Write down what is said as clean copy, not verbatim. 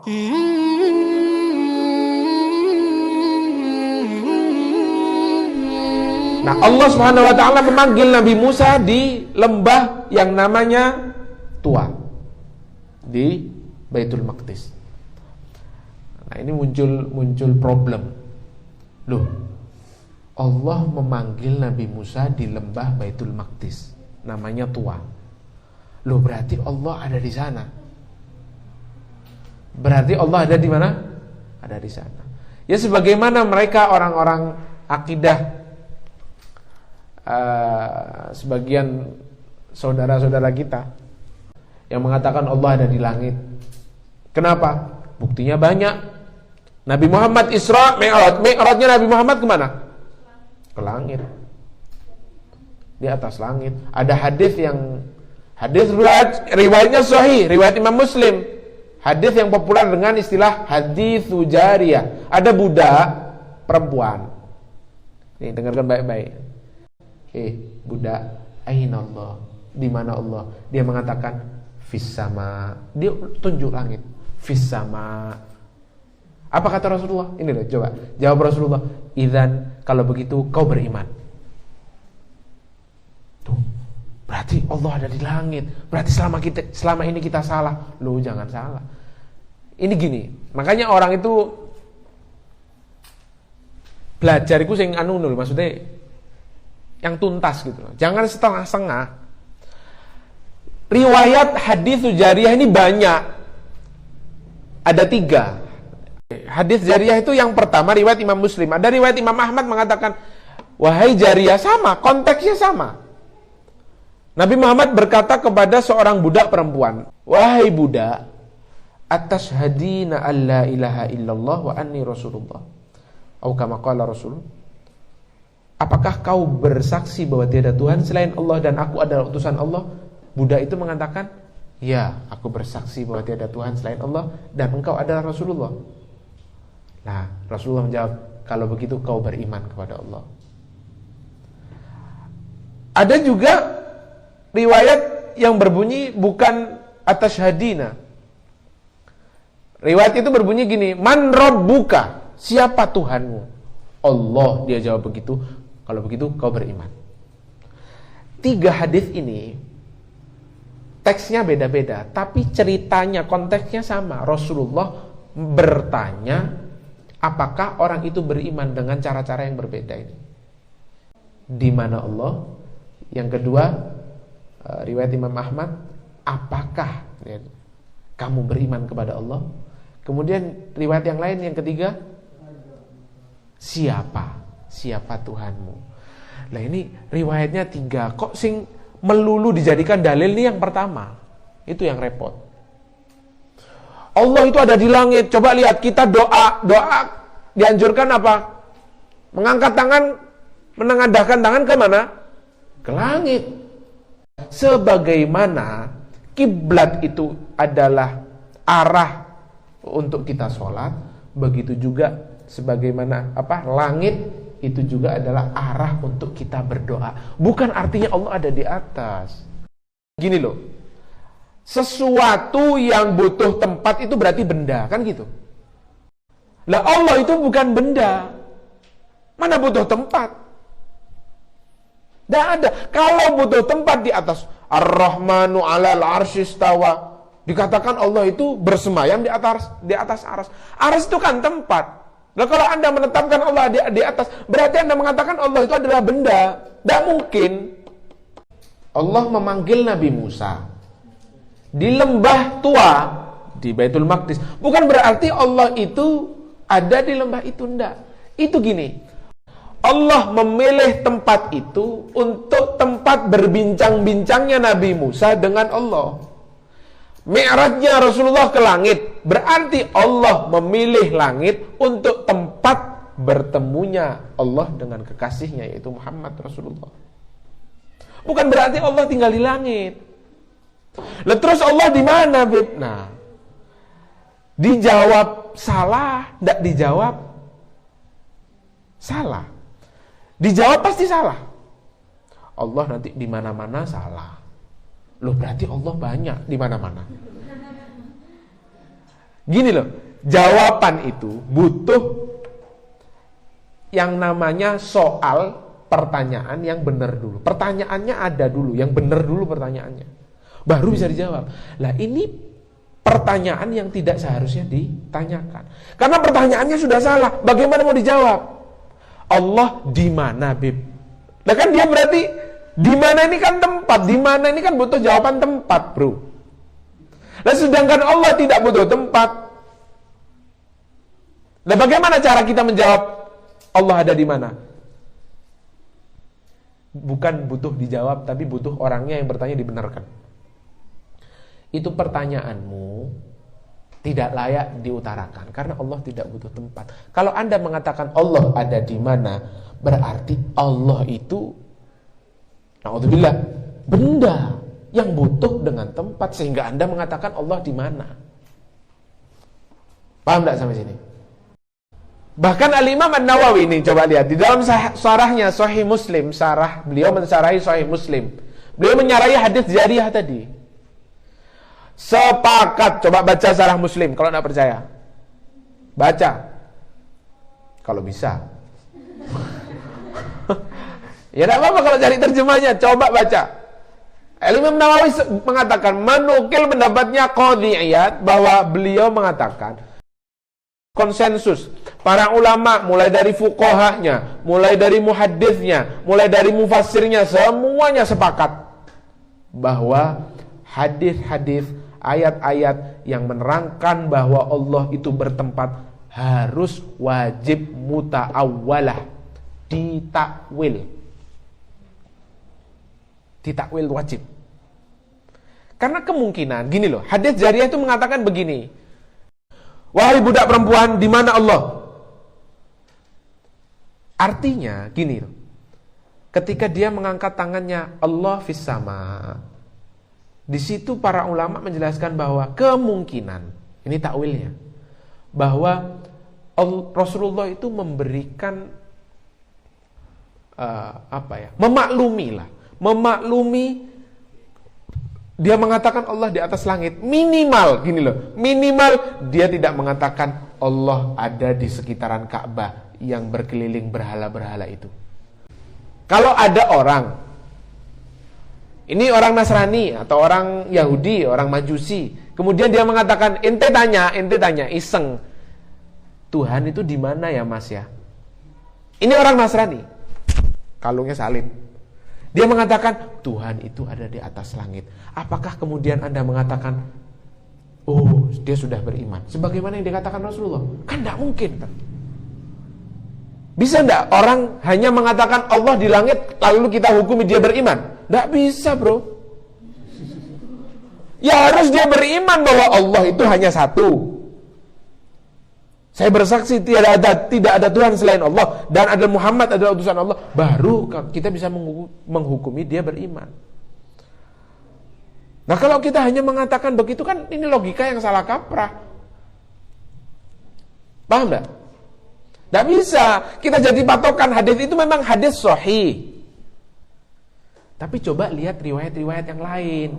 Nah, Allah Subhanahu wa taala memanggil Nabi Musa di lembah yang namanya Tua di Baitul Maqdis. Nah, ini muncul problem. Loh, Allah memanggil Nabi Musa di lembah Baitul Maqdis, namanya Tua. Loh, berarti Allah ada di sana. Berarti Allah ada di mana? Ada di sana. Ya, sebagaimana mereka orang-orang akidah, sebagian saudara-saudara kita yang mengatakan Allah ada di langit. Kenapa? Buktinya banyak. Nabi Muhammad Isra Mi'raj. Mi'rajnya Nabi Muhammad kemana? Ke langit. Di atas langit. Ada hadis riwayatnya sahih, riwayat Imam Muslim. Hadis yang populer dengan istilah haditsu jariyah. Ada budak perempuan. Nih, dengarkan baik-baik. Budak, aina Allah? Di mana Allah? Dia mengatakan fis sama. Dia tunjuk langit. Fis sama. Apa kata Rasulullah? Ini loh, coba jawab Rasulullah. Idzan, kalau begitu kau beriman. Tuh, berarti Allah ada di langit. Berarti selama ini kita salah. Loh, jangan salah. Ini gini, makanya orang itu belajar itu sing maksudnya yang tuntas gitu loh. Jangan setengah-setengah. Riwayat hadis jariyah ini banyak. Ada 3. Hadis jariyah itu yang pertama riwayat Imam Muslim. Ada riwayat Imam Ahmad mengatakan, wahai jariyah, sama, konteksnya sama. Nabi Muhammad berkata kepada seorang budak perempuan, wahai budak, atashhadina alla ilaha illallah wa anni rasulullah. Atau kama qala Rasul. Apakah kau bersaksi bahwa tiada Tuhan selain Allah dan aku adalah utusan Allah? Budak itu mengatakan, ya, aku bersaksi bahwa tiada Tuhan selain Allah dan engkau adalah Rasulullah. Nah, Rasulullah menjawab, kalau begitu kau beriman kepada Allah. Ada juga riwayat yang berbunyi bukan atashhadina. Riwayat itu berbunyi gini, man rabbuka? Siapa Tuhanmu? Allah, dia jawab begitu. Kalau begitu kau beriman. 3 hadis ini teksnya beda-beda, tapi ceritanya, konteksnya sama. Rasulullah bertanya, apakah orang itu beriman dengan cara-cara yang berbeda ini? Di mana Allah? Yang kedua, riwayat Imam Ahmad, apakah kamu beriman kepada Allah? Kemudian riwayat yang lain, yang ketiga, siapa Tuhanmu? Nah, ini riwayatnya 3. Kok sing melulu dijadikan dalil nih yang pertama? Itu yang repot. Allah itu ada di langit. Coba lihat, kita doa dianjurkan apa? Mengangkat tangan, menengadahkan tangan ke mana? Ke langit. Sebagaimana kiblat itu adalah arah untuk kita sholat, begitu juga sebagaimana langit itu juga adalah arah untuk kita berdoa. Bukan artinya Allah ada di atas. Gini loh, sesuatu yang butuh tempat itu berarti benda, kan gitu. Lah, Allah itu bukan benda. Mana butuh tempat? Tidak ada. Kalau butuh tempat di atas, Ar-Rahmanu 'alal 'arsy istawa. Dikatakan Allah itu bersemayam di atas aras. Aras itu kan tempat. Nah, kalau Anda menetapkan Allah di atas, berarti Anda mengatakan Allah itu adalah benda. Tidak mungkin. Allah memanggil Nabi Musa di lembah Tua di Baitul Maqdis. Bukan berarti Allah itu ada di lembah itu, enggak. Itu gini, Allah memilih tempat itu untuk tempat berbincang-bincangnya Nabi Musa dengan Allah. Mi'rajnya Rasulullah ke langit, berarti Allah memilih langit untuk tempat bertemunya Allah dengan kekasihnya, yaitu Muhammad Rasulullah. Bukan berarti Allah tinggal di langit. Lah, terus Allah di mana, Beb? Nah, dijawab salah, tidak dijawab salah. Dijawab pasti salah. Allah nanti di mana-mana salah. Loh, berarti Allah banyak di mana-mana. Gini loh, jawaban itu butuh yang namanya soal pertanyaan yang benar dulu. Pertanyaannya ada dulu, yang benar dulu pertanyaannya. Baru bisa dijawab. Lah ini pertanyaan yang tidak seharusnya ditanyakan. Karena pertanyaannya sudah salah. Bagaimana mau dijawab? Allah di mana, Beb? Lah kan dia berarti di mana ini kan tempat, di mana ini kan butuh jawaban tempat, Bro. Lah sedangkan Allah tidak butuh tempat. Lah bagaimana cara kita menjawab Allah ada di mana? Bukan butuh dijawab, tapi butuh orangnya yang bertanya dibenarkan. Itu pertanyaanmu tidak layak diutarakan karena Allah tidak butuh tempat. Kalau Anda mengatakan Allah ada di mana, berarti Allah itu naudzubillah benda yang butuh dengan tempat sehingga Anda mengatakan Allah di mana. Paham enggak sampai sini? Bahkan Al-Imam An-Nawawi ini coba lihat di dalam syarahnya Sahih Muslim, beliau mensyarahi Sahih Muslim. Beliau menyarahi hadis jariyah tadi. Sepakat, coba baca syarah Muslim kalau tidak percaya. Baca. Kalau bisa. Ya tidak apa-apa kalau cari terjemahnya, coba baca. Imam Nawawi mengatakan, menukil pendapatnya Qadhi Iyad bahwa beliau mengatakan konsensus para ulama mulai dari fuqahanya, mulai dari muhadditsnya, mulai dari mufassirnya, semuanya sepakat bahwa hadis-hadis, ayat-ayat yang menerangkan bahwa Allah itu bertempat harus wajib muta'awwalah, ditakwil. Ditakwil wajib. Karena kemungkinan gini loh, hadis jariyah itu mengatakan begini. Wahai budak perempuan, di mana Allah? Artinya gini loh. Ketika dia mengangkat tangannya, Allah fis sama. Di situ para ulama menjelaskan bahwa kemungkinan, ini takwilnya, bahwa Rasulullah itu memberikan memaklumi, dia mengatakan Allah di atas langit, minimal gini loh, minimal dia tidak mengatakan Allah ada di sekitaran Ka'bah yang berkeliling berhala-berhala itu. Kalau ada orang, ini orang Nasrani atau orang Yahudi, orang Majusi, kemudian dia mengatakan, ente tanya, iseng, Tuhan itu di mana ya Mas ya? Ini orang Nasrani, kalungnya salib. Dia mengatakan Tuhan itu ada di atas langit. Apakah kemudian Anda mengatakan, oh dia sudah beriman, sebagaimana yang dikatakan Rasulullah? Kan tidak mungkin kan? Bisa tidak orang hanya mengatakan Allah di langit lalu kita hukumi dia beriman? Tidak bisa, bro. Ya harus dia beriman bahwa Allah itu hanya satu. Saya bersaksi tidak ada Tuhan selain Allah dan ada Muhammad adalah utusan Allah. Baru kita bisa menghukumi dia beriman. Nah kalau kita hanya mengatakan begitu kan ini logika yang salah kaprah. Paham tidak? Tidak bisa. Kita jadi patokan hadis itu memang hadis sahih. Tapi coba lihat riwayat-riwayat yang lain.